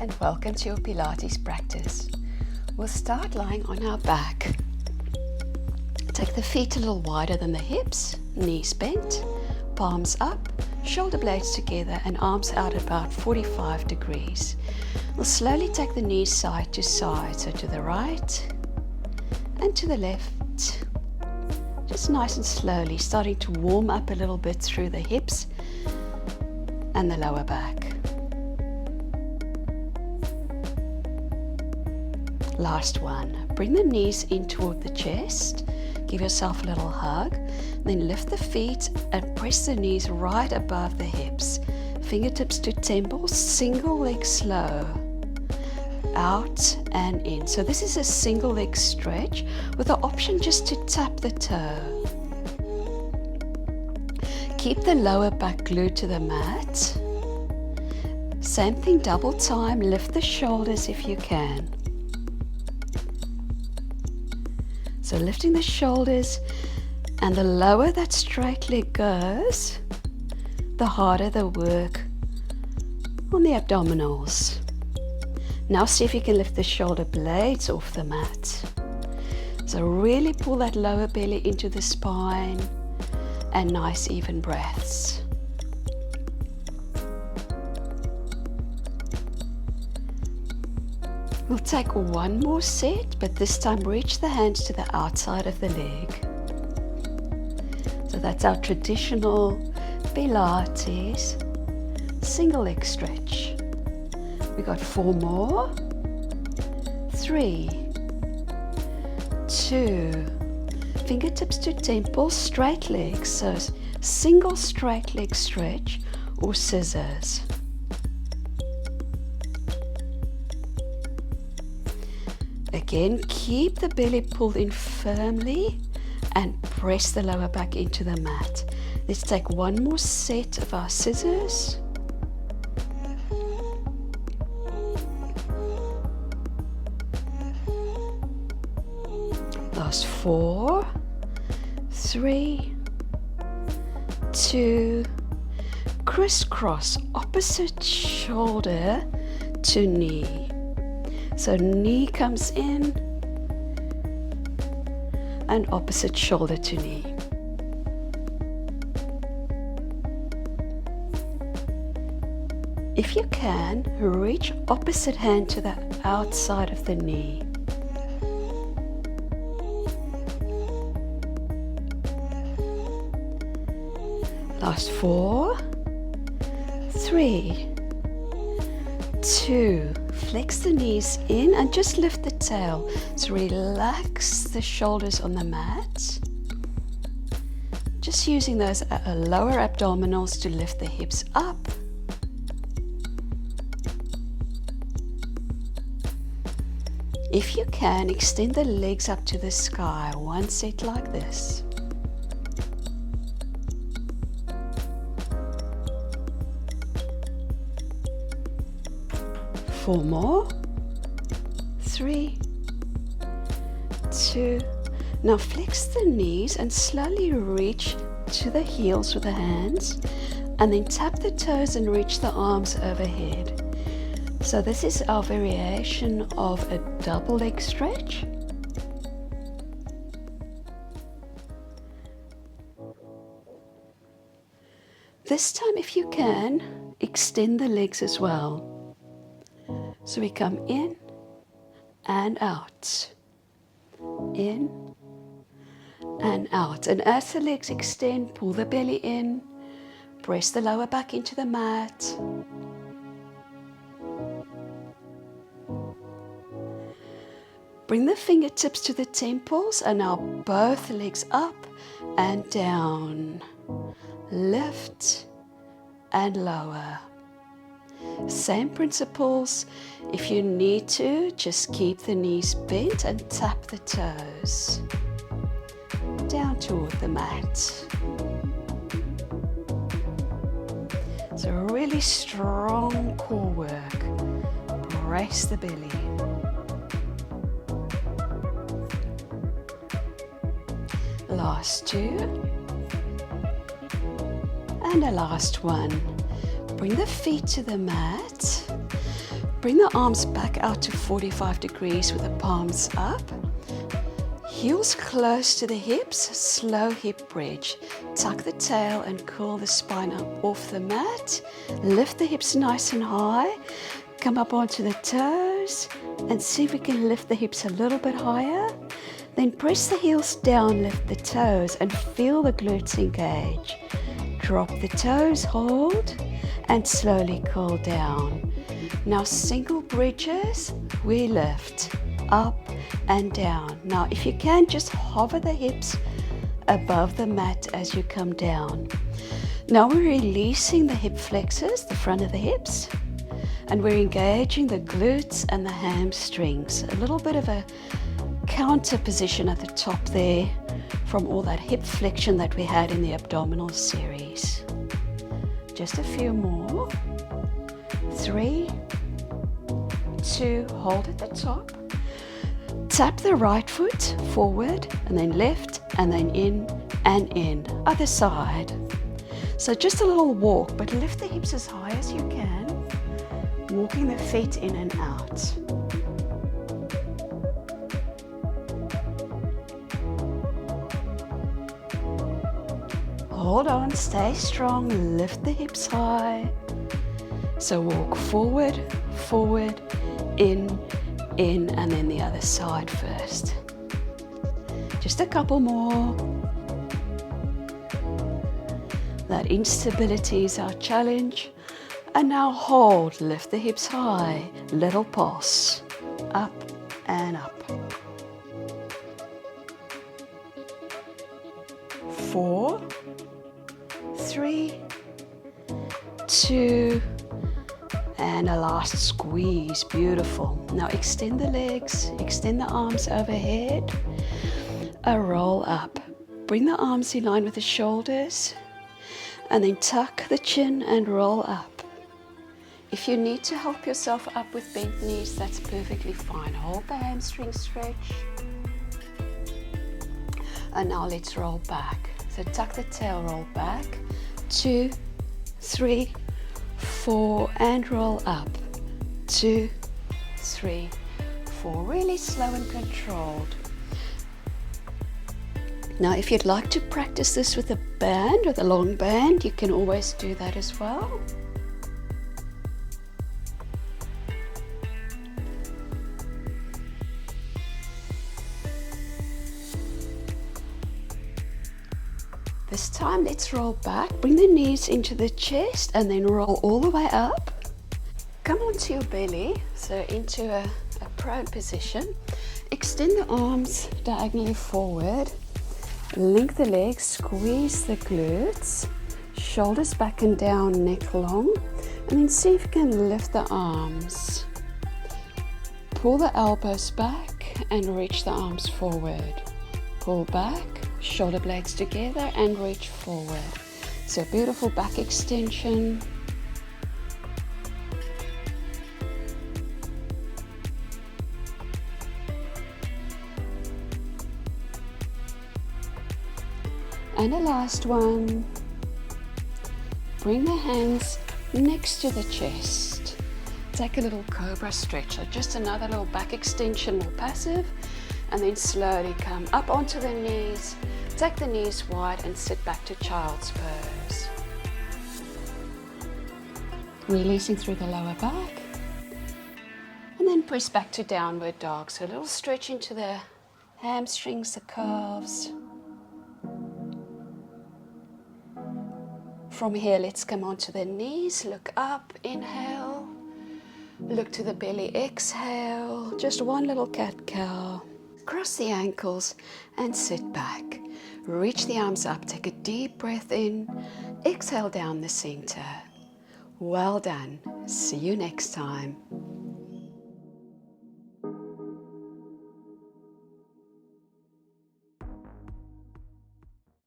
and welcome to your Pilates practice. We'll start lying on our back. Take the feet a little wider than the hips, knees bent, palms up, shoulder blades together and arms out about 45 degrees. We'll slowly take the knees side to side, so to the right and to the left. Just nice and slowly, starting to warm up a little bit through the hips and the lower back. Last one. Bring the knees in toward the chest. Give yourself a little hug. Then lift the feet and press the knees right above the hips. Fingertips to temples, single leg slow. Out and in. So this is a single leg stretch with the option just to tap the toe. Keep the lower back glued to the mat. Same thing, double time. Lift the shoulders if you can. So lifting the shoulders, and the lower that straight leg goes, the harder the work on the abdominals. Now see if you can lift the shoulder blades off the mat. So really pull that lower belly into the spine and nice even breaths. We'll take one more set, but this time reach the hands to the outside of the leg. So that's our traditional Pilates single leg stretch. We got 4 more. 3, 2, fingertips to temples, straight legs. So single straight leg stretch or scissors. Again, keep the belly pulled in firmly and press the lower back into the mat. Let's take one more set of our scissors. Last 4, 3, 2, crisscross, opposite shoulder to knee. So knee comes in and opposite shoulder to knee. If you can, reach opposite hand to the outside of the knee. Last 4, 3, 2, flex the knees in and just lift the tail. So relax the shoulders on the mat. Just using those lower abdominals to lift the hips up. If you can, extend the legs up to the sky. One set like this. 4 more. 3, 2. Now flex the knees and slowly reach to the heels with the hands, and then tap the toes and reach the arms overhead. So this is our variation of a double leg stretch. This time, if you can, extend the legs as well. So we come in and out, in and out. And as the legs extend, pull the belly in, press the lower back into the mat. Bring the fingertips to the temples and now both legs up and down. Lift and lower. Same principles. If you need to, just keep the knees bent and tap the toes down toward the mat. So really strong core work. Brace the belly. Last 2. And a last one. Bring the feet to the mat. Bring the arms back out to 45 degrees with the palms up. Heels close to the hips, slow hip bridge. Tuck the tail and curl the spine up off the mat. Lift the hips nice and high. Come up onto the toes and see if we can lift the hips a little bit higher. Then press the heels down, lift the toes and feel the glutes engage. Drop the toes, hold and slowly curl down. Now single bridges, we lift up and down. Now if you can, just hover the hips above the mat as you come down. Now we're releasing the hip flexors, the front of the hips, and we're engaging the glutes and the hamstrings. A little bit of a counter position at the top there from all that hip flexion that we had in the abdominal series. Just a few more. 3, 2, hold at the top. Tap the right foot forward and then left and then in and in. Other side. So just a little walk, but lift the hips as high as you can. Walking the feet in and out. Hold on, stay strong, lift the hips high. So walk forward, forward, in, and then the other side first. Just a couple more. That instability is our challenge. And now hold, lift the hips high, little pulse, up and up. 4, 3, 2, and a last squeeze. Beautiful. Now extend the legs, extend the arms overhead, a roll up. Bring the arms in line with the shoulders, and then tuck the chin and roll up. If you need to help yourself up with bent knees, that's perfectly fine. Hold the hamstring stretch. And now let's roll back. So tuck the tail, roll back. 2, 3, 4, and roll up. 2, 3, 4. Really slow and controlled. Now, if you'd like to practice this with a band or the long band, you can always do that as well. This time, let's roll back. Bring the knees into the chest and then roll all the way up. Come onto your belly, so into a prone position. Extend the arms diagonally forward. Link the legs, squeeze the glutes, shoulders back and down, neck long, and then see if you can lift the arms. Pull the elbows back and reach the arms forward. Pull back, shoulder blades together and reach forward. So beautiful back extension. And the last one. Bring the hands next to the chest. Take a little cobra stretch, so just another little back extension, more passive. And then slowly come up onto the knees. Take the knees wide and sit back to child's pose. Releasing through the lower back. And then press back to downward dog. So a little stretch into the hamstrings, the calves. From here, let's come onto the knees. Look up, inhale. Look to the belly, exhale. Just one little cat-cow. Cross the ankles and sit back. Reach the arms up, take a deep breath in. Exhale down the center. Well done. See you next time.